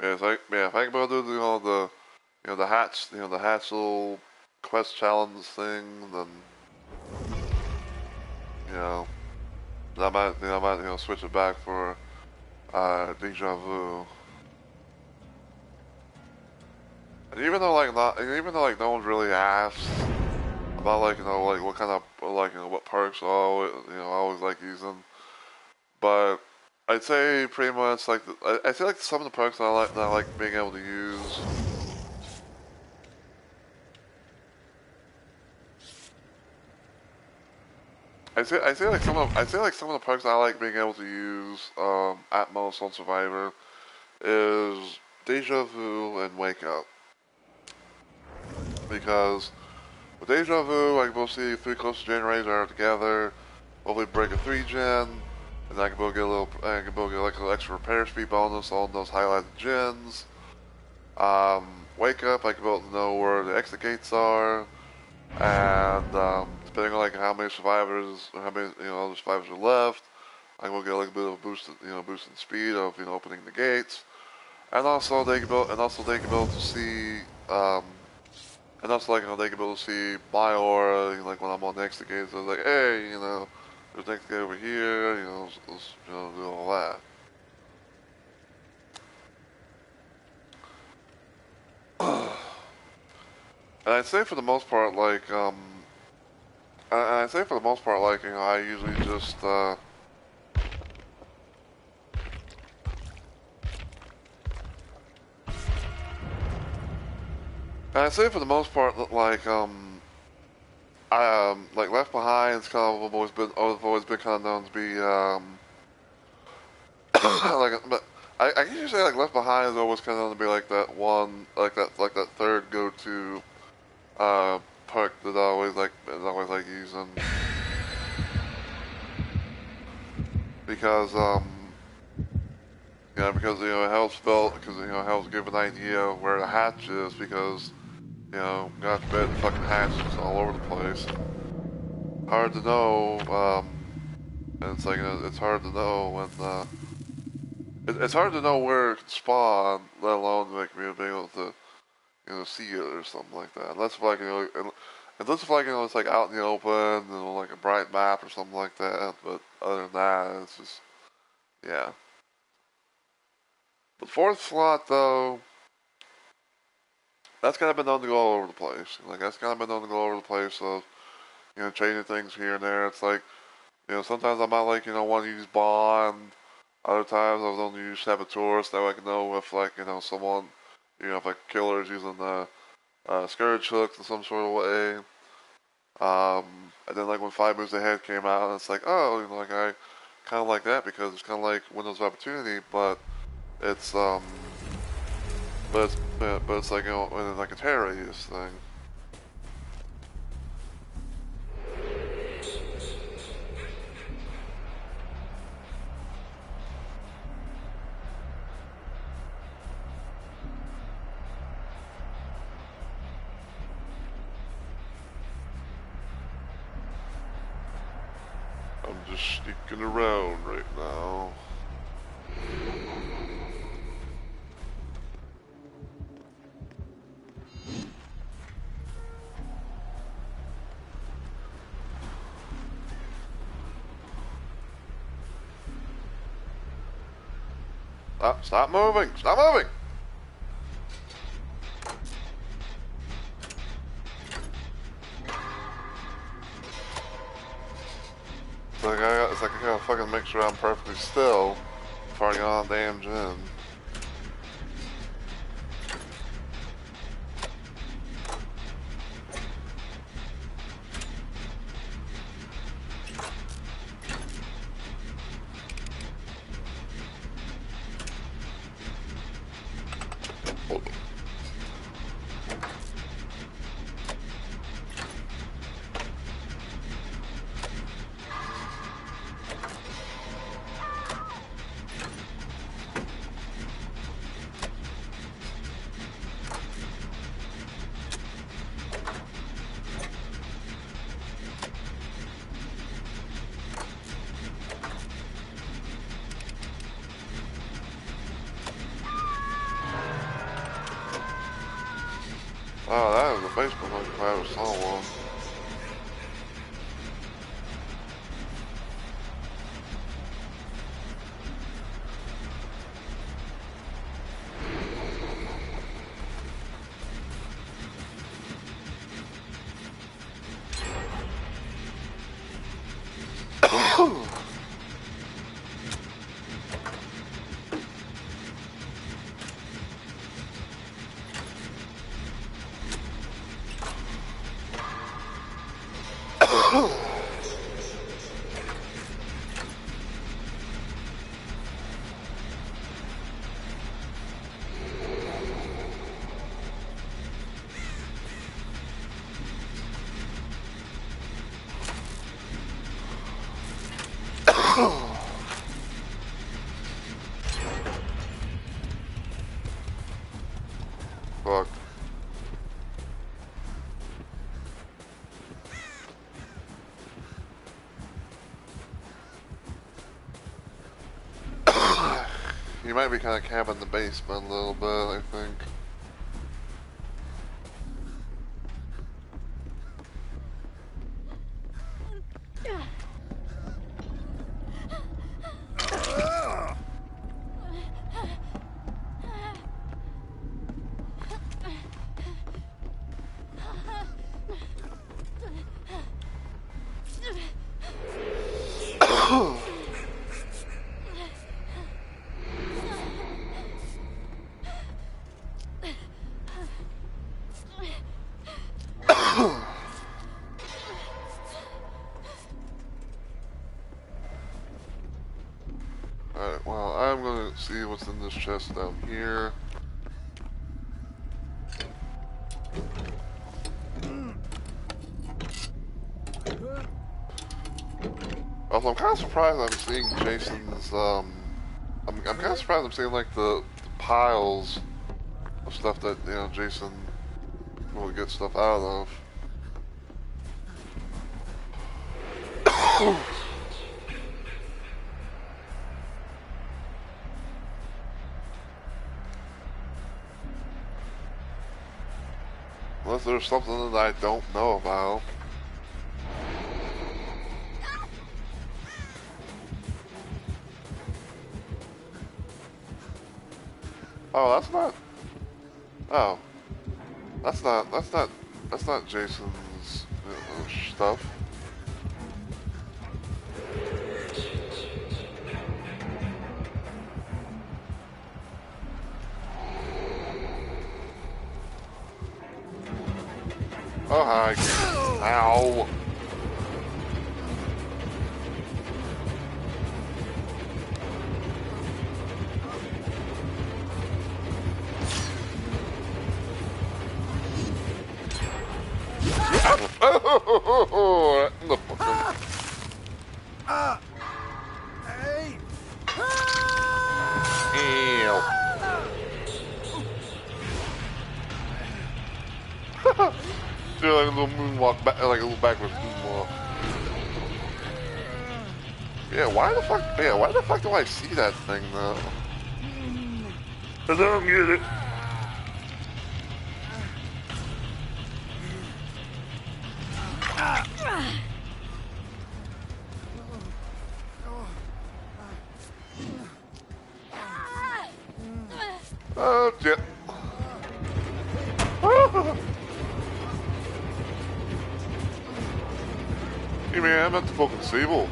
Yeah, if I can go do the hatch, the hatch little quest challenge thing, then you know, I might switch it back for Deja Vu. And even though like no one's really asked about like like what kind of like what perks I always like using, but I'd say pretty much like I feel like some of the perks that I like being able to use. I say like some of the perks I like being able to use at most on Survivor is Deja Vu and Wake Up, because with Deja Vu I can both see 3 close generators are together, hopefully break a 3-gen, and I can both get like a little extra repair speed bonus on those highlighted gens. Wake Up, I can be able to know where the exit gates are, and depending on like how many survivors, or how many other survivors are left, I will get like a bit of a boost in speed of opening the gates, and also they can be able to see, and also like they can be able to see my aura, like when I'm on the exit gates. So I was like, hey, there's an exit gate over here, let's do all that. And I'd say for the most part, like, I usually just, and I'd say for the most part, like, like Left Behind is kind of I've always been kind of known to be, like, but I usually say like Left Behind is always kind of known to be like that one, like that third go-to, perk that I always like using. Because it helps give an idea of where the hatch is, because God forbid the fucking hatch is all over the place. Hard to know, and it's like it's hard to know when it's hard to know where it can spawn, let alone like be able to see it or something like that. Unless if like it's like out in the open, like a bright map or something like that. But other than that, it's just yeah. The 4th slot though, that's kind of been known to go all over the place. Like that's kind of been known to go all over the place of changing things here and there. It's like sometimes I might like want to use Bond. Other times I was only use Saboteur, so that way I can know if like someone if like a killer is using the Scourge hooks in some sort of way. And then like when 5 Moves Ahead came out, it's like, oh, like I kind of like that because it's kind of like Windows of Opportunity, but it's but it's like like a terror use thing. I'm just sneaking around right now. Stop moving! Stop moving! It's like I gotta fucking make sure I'm perfectly still before I get on the damn gym. Oh, that was the Facebook link if I ever saw one. Fuck. You might be kind of camping the basement a little bit, I think. Alright, well, I'm gonna see what's in this chest down here. Also, I'm kind of surprised I'm seeing Jason's, I'm kind of surprised I'm seeing, like, the piles of stuff that, you know, Jason will get stuff out of. Unless there's something that I don't know about. Oh, that's not... Oh. That's not Jason's stuff. Oh, hi. Ow. Oh, the fucking... Hey! Ew. Do like a little moonwalk, like a little backwards moonwalk. Yeah, why the fuck? Yeah, why the fuck do I see that thing though? I don't get it. Oh shit. Hey man, I'm at the fucking Sable.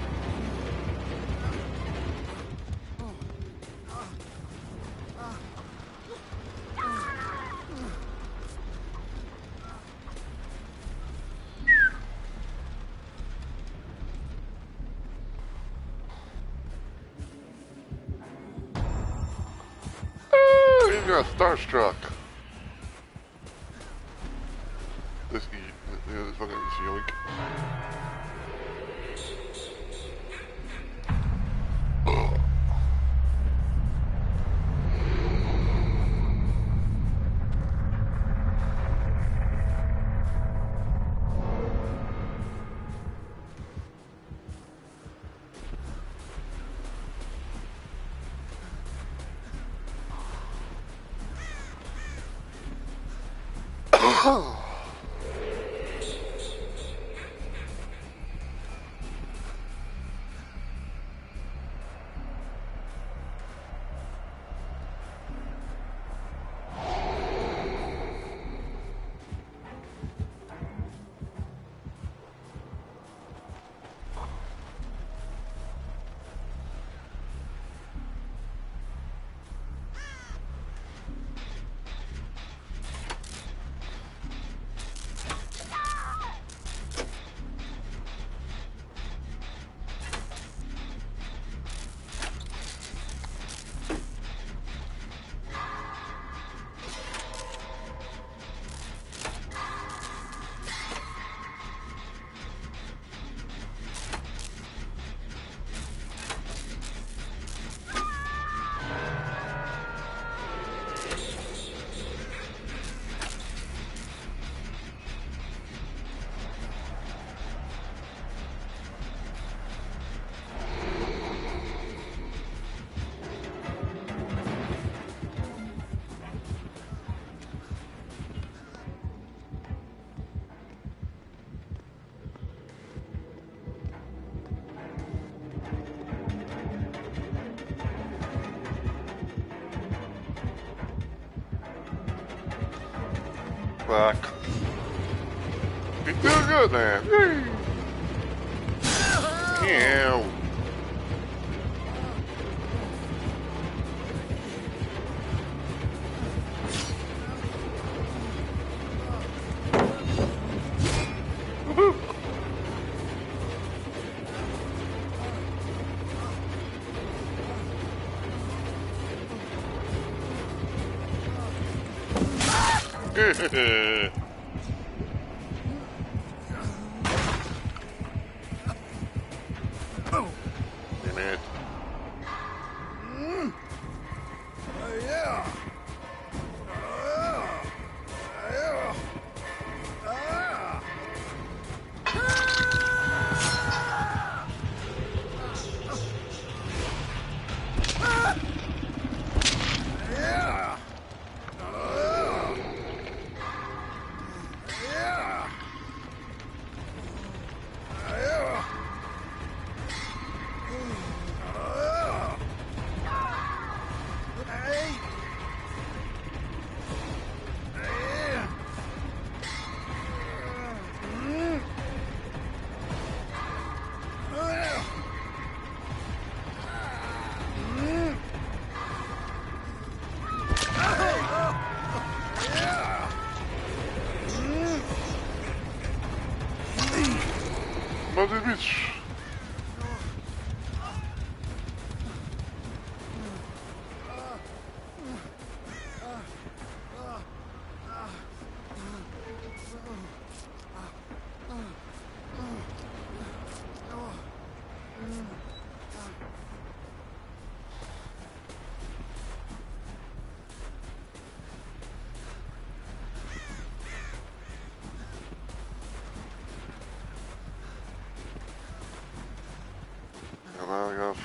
Oh, he's got starstruck. This fucking yoink. Fuck. You're doing good, man. Yeah. Damn it.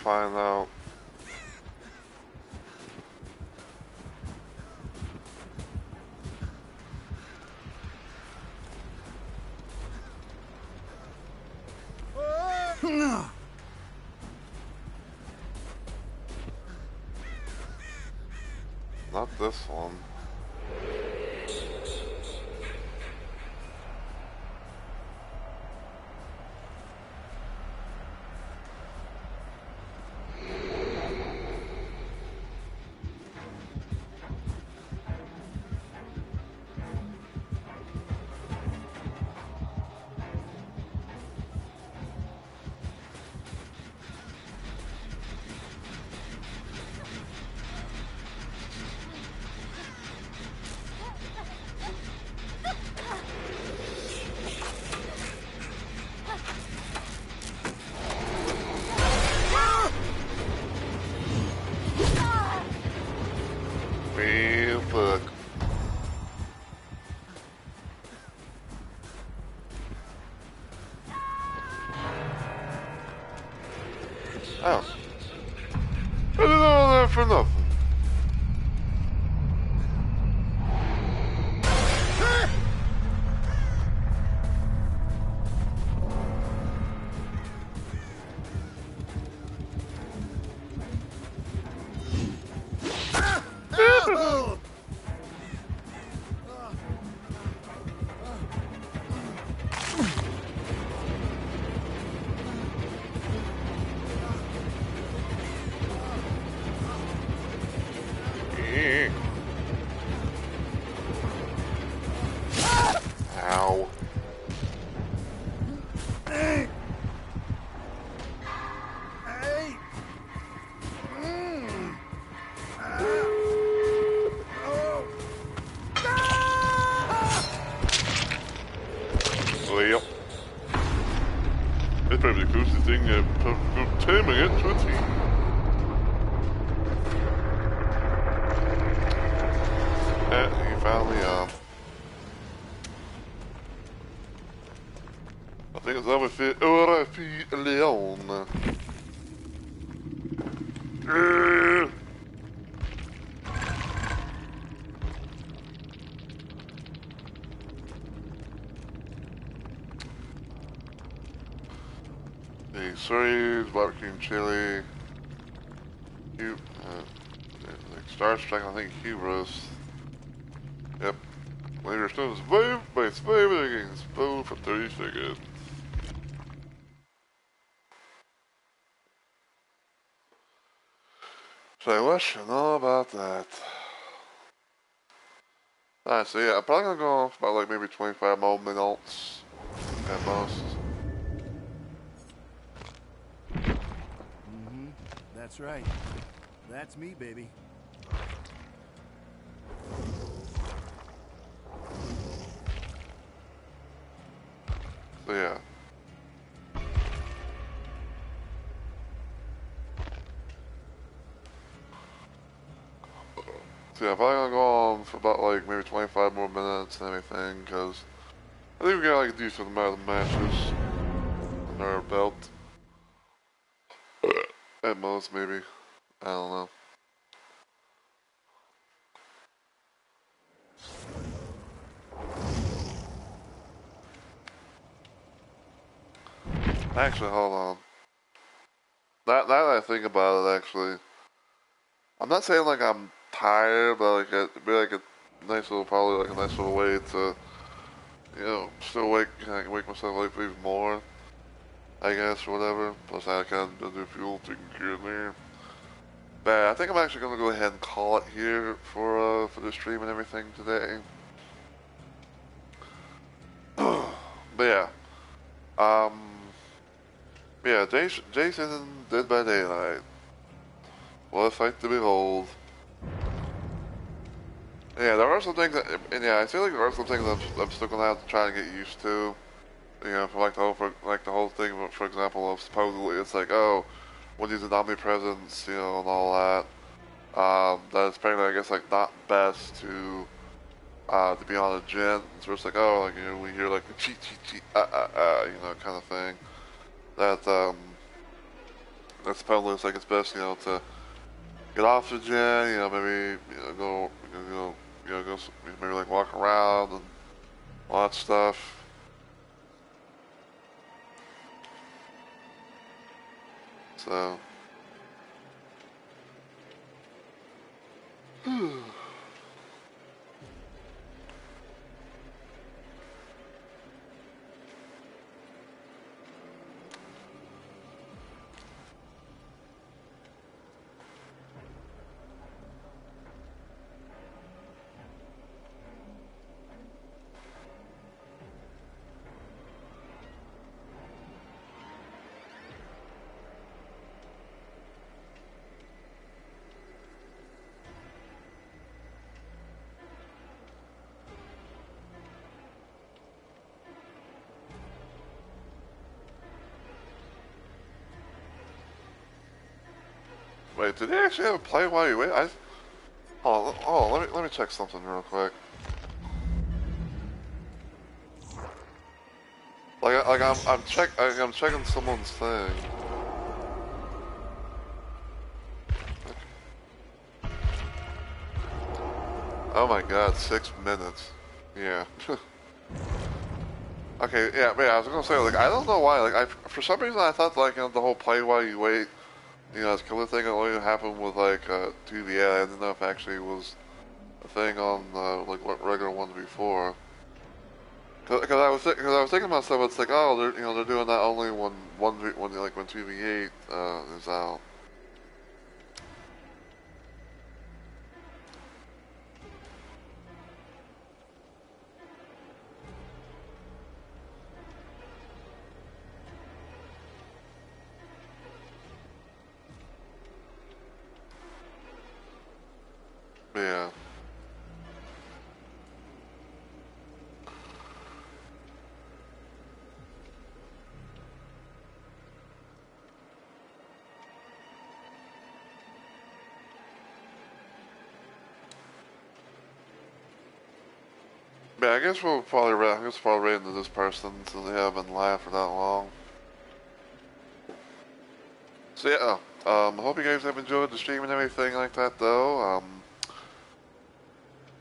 find out. Not this one. Man, fuck. Oh. I did all that for nothing. Ow. Hey! Well, it's probably the coolest thing I've taming it to a T. He finally, I think it's over Rafi Leon. The Surrey's barbecue and chili. Cube, like Star Strike, I think Hubris. Yep. When you're still survived by surviving against foe for 30 seconds. So what should know about that? Alright, so yeah, I'm probably gonna go off about like maybe 25 more minutes at most. Mm-hmm. That's right. That's me, baby. So yeah. So yeah, I'm probably gonna go on for about like maybe 25 more minutes and everything, because I think we got like a decent amount of matches under our belt. At most, maybe. I don't know. Actually, hold on. Now that I think about it, actually, I'm not saying like I'm tired, but like it'd be like a nice little, probably like a nice little way to, you know, still wake myself up even more, I guess, or whatever. Plus, I can do a few little things here and there. But I think I'm actually gonna go ahead and call it here for the stream and everything today. But yeah, um, yeah, Jason Dead by Daylight. What a sight to behold. Yeah, there are some things that, and yeah, I feel like there are some things I'm still gonna have to try and get used to. You know, for like the whole thing, for example, of supposedly it's like, oh, when using omnipresence, you know, and all that. That it's apparently, I guess, like not best to be on a gent. So it's like, oh, like, you know, we hear like the cheat, you know, kind of thing. That That's probably looks like it's best, you know, to get off the gen, you know, maybe go maybe like walk around and all that stuff. So. Wait, did they actually have a play while you wait? Let me check something real quick. I'm checking someone's thing. Oh my god, 6 minutes. Yeah. Okay, yeah, but yeah, I was gonna say, like, I don't know why, like, for some reason I thought, like, you know, the whole play while you wait, you know, this killer thing only happened with, like, 2VA. I didn't know if it actually was a thing on, like, what regular ones before. Cause I was thinking to myself, it's like, oh, they're doing that only when 2v8 is out. Yeah. Yeah, I guess we'll probably rate into this person since they haven't been live for that long. So yeah, I hope you guys have enjoyed the stream and everything like that though.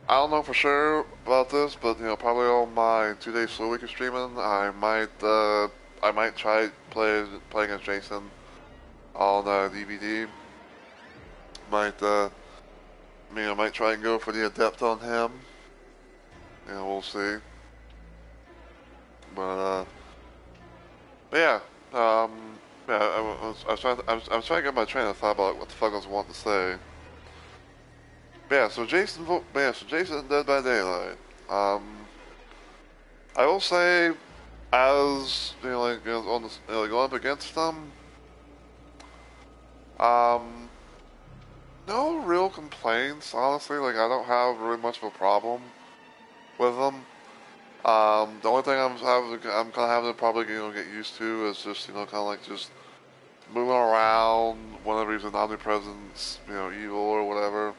I don't know for sure about this, but you know, probably on my 2 days slow week of streaming, I might try playing as Jason on DVD. Might try and go for the adept on him. You know, we'll see. But yeah, yeah, I was trying to get my train of thought about what the fuck I was wanting to say. But yeah, so Jason Dead by Daylight. I will say, as you know, like you know, on this, you know, going up against them, um, no real complaints. Honestly, like I don't have really much of a problem with them. The only thing I'm kind of having to probably get used to is just kind of like just moving around whenever he's an omnipresence, evil or whatever.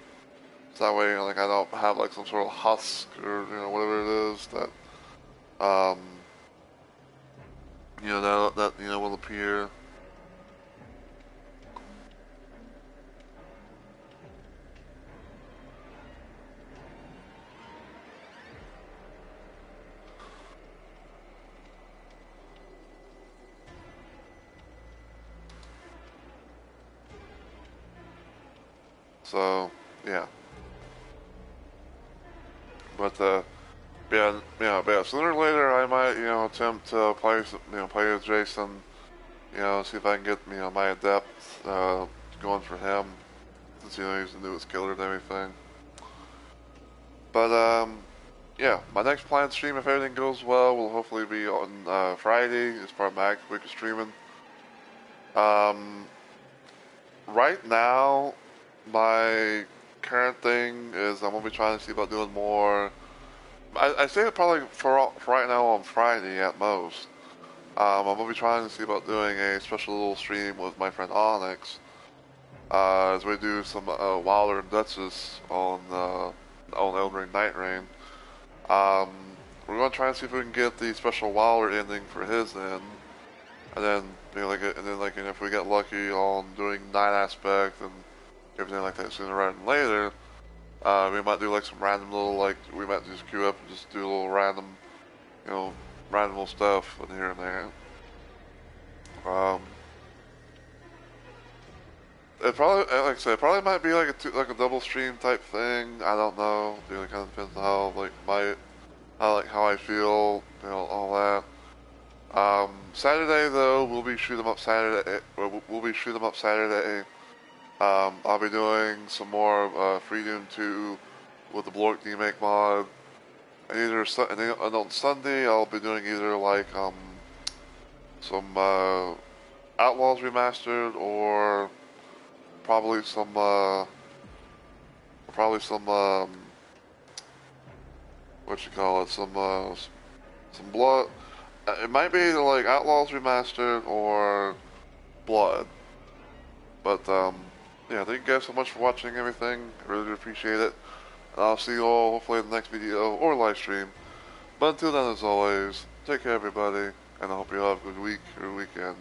So that way, like I don't have like some sort of husk or whatever it is that um that will appear. So yeah, but but sooner or later I might attempt to play as Jason, see if I can get my adept going for him, since he's the newest killer and everything. But yeah, my next planned stream, if everything goes well, will hopefully be on Friday as part of my active week of streaming. Right now, my current thing is I'm gonna be trying to see about doing more. I say it probably for right now on Friday at most. I'm gonna be trying to see about doing a special little stream with my friend Onyx, as we do some Wilder and Duchess on Elden Ring Night Rain. We're gonna try and see if we can get the special Wilder ending for his end. and then if we get lucky on doing night aspect and everything like that sooner rather than later, we might do like some random little we might just queue up and just do a little random, random little stuff in here and there. It probably, like I said, it probably might be like a double stream type thing. I don't know. It kind of depends on how I feel, all that. Saturday though, we'll be shoot 'em up Saturday. We'll be shoot 'em up Saturday. I'll be doing some more Free Doom 2 with the Blork Demake mod. And on Sunday, I'll be doing either some Outlaws Remastered or probably some what you call it, some Blood. It might be either like Outlaws Remastered or Blood. But yeah, thank you guys so much for watching everything. I really do appreciate it. And I'll see you all hopefully in the next video or live stream. But until then, as always, take care everybody, and I hope you have a good week or weekend.